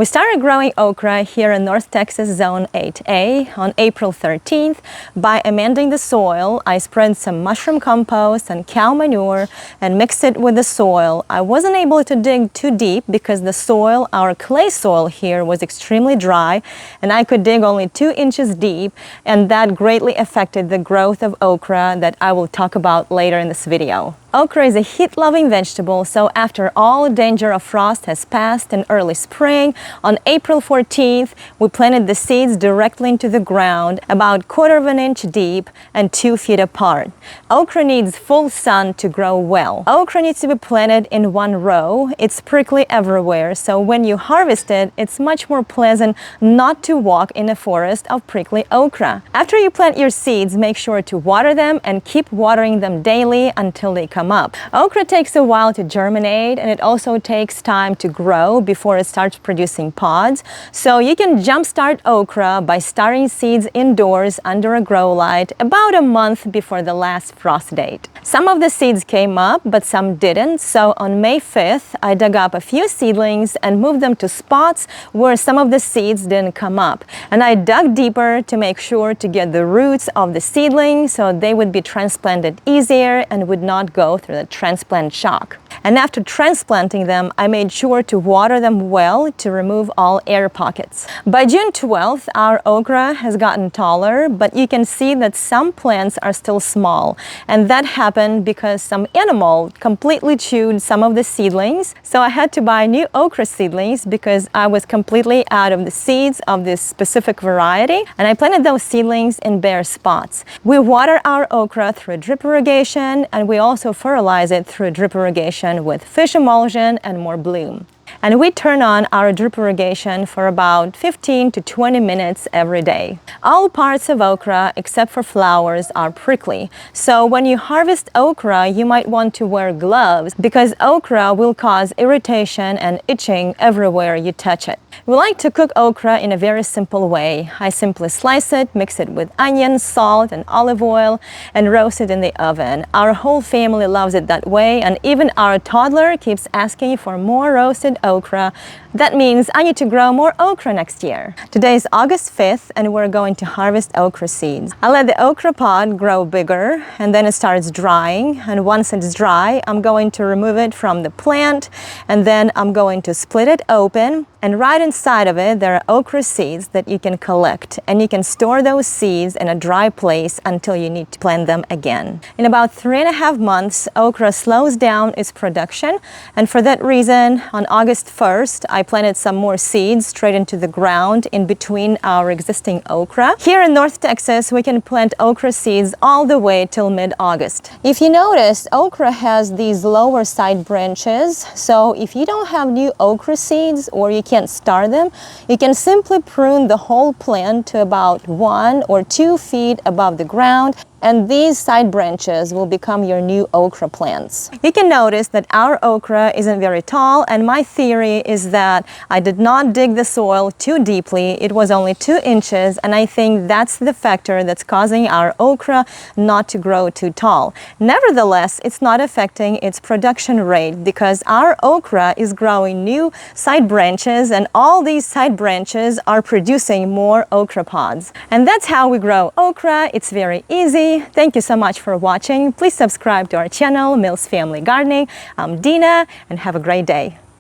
We started growing okra here in North Texas Zone 8A on April 13th. By amending the soil, I spread some mushroom compost and cow manure and mixed it with the soil. I wasn't able to dig too deep because the soil, our clay soil here, was extremely dry, and I could dig only 2 inches deep, and that greatly affected the growth of okra that I will talk about later in this video. Okra is a heat-loving vegetable, so after all danger of frost has passed in early spring, on April 14th, we planted the seeds directly into the ground, about 1/4 inch deep and 2 feet apart. Okra needs full sun to grow well. Okra needs to be planted in one row. It's prickly everywhere, so when you harvest it, it's much more pleasant not to walk in a forest of prickly okra. After you plant your seeds, make sure to water them and keep watering them daily until they come up. Okra takes a while to germinate, and it also takes time to grow before it starts producing pods. So you can jumpstart okra by starting seeds indoors under a grow light about a month before the last frost date. Some of the seeds came up, but some didn't. So on May 5th, I dug up a few seedlings and moved them to spots where some of the seeds didn't come up. And I dug deeper to make sure to get the roots of the seedlings so they would be transplanted easier and would not go through the transplant shock. And after transplanting them, I made sure to water them well to remove all air pockets. By June 12th, our okra has gotten taller, but you can see that some plants are still small. And that happened because some animal completely chewed some of the seedlings. So I had to buy new okra seedlings because I was completely out of the seeds of this specific variety. And I planted those seedlings in bare spots. We water our okra through drip irrigation, and we also fertilize it through drip irrigation with fish emulsion and more bloom. And we turn on our drip irrigation for about 15 to 20 minutes every day. All parts of okra except for flowers are prickly. So when you harvest okra, you might want to wear gloves because okra will cause irritation and itching everywhere you touch it. We like to cook okra in a very simple way. I simply slice it, mix it with onion, salt, and olive oil, and roast it in the oven. Our whole family loves it that way, and even our toddler keeps asking for more roasted okra. That means I need to grow more okra next year. Today is August 5th, and we're going to harvest okra seeds. I let the okra pod grow bigger, and then it starts drying. And once it's dry, I'm going to remove it from the plant, and then I'm going to split it open. And right inside of it, there are okra seeds that you can collect, and you can store those seeds in a dry place until you need to plant them again. In about 3.5 months, okra slows down its production, and for that reason, on August 1st, I planted some more seeds straight into the ground in between our existing okra. Here in North Texas, we can plant okra seeds all the way till mid-August. If you notice, okra has these lower side branches, so if you don't have new okra seeds or you can't start them, you can simply prune the whole plant to about 1 or 2 feet above the ground, and these side branches will become your new okra plants. You can notice that our okra isn't very tall, and my theory is that I did not dig the soil too deeply. It was only 2 inches, and I think that's the factor that's causing our okra not to grow too tall. Nevertheless, it's not affecting its production rate because our okra is growing new side branches, and all these side branches are producing more okra pods. And that's how we grow okra. It's very easy. Thank you so much for watching. Please subscribe to our channel, Mills Family Gardening. I'm Dina, and have a great day.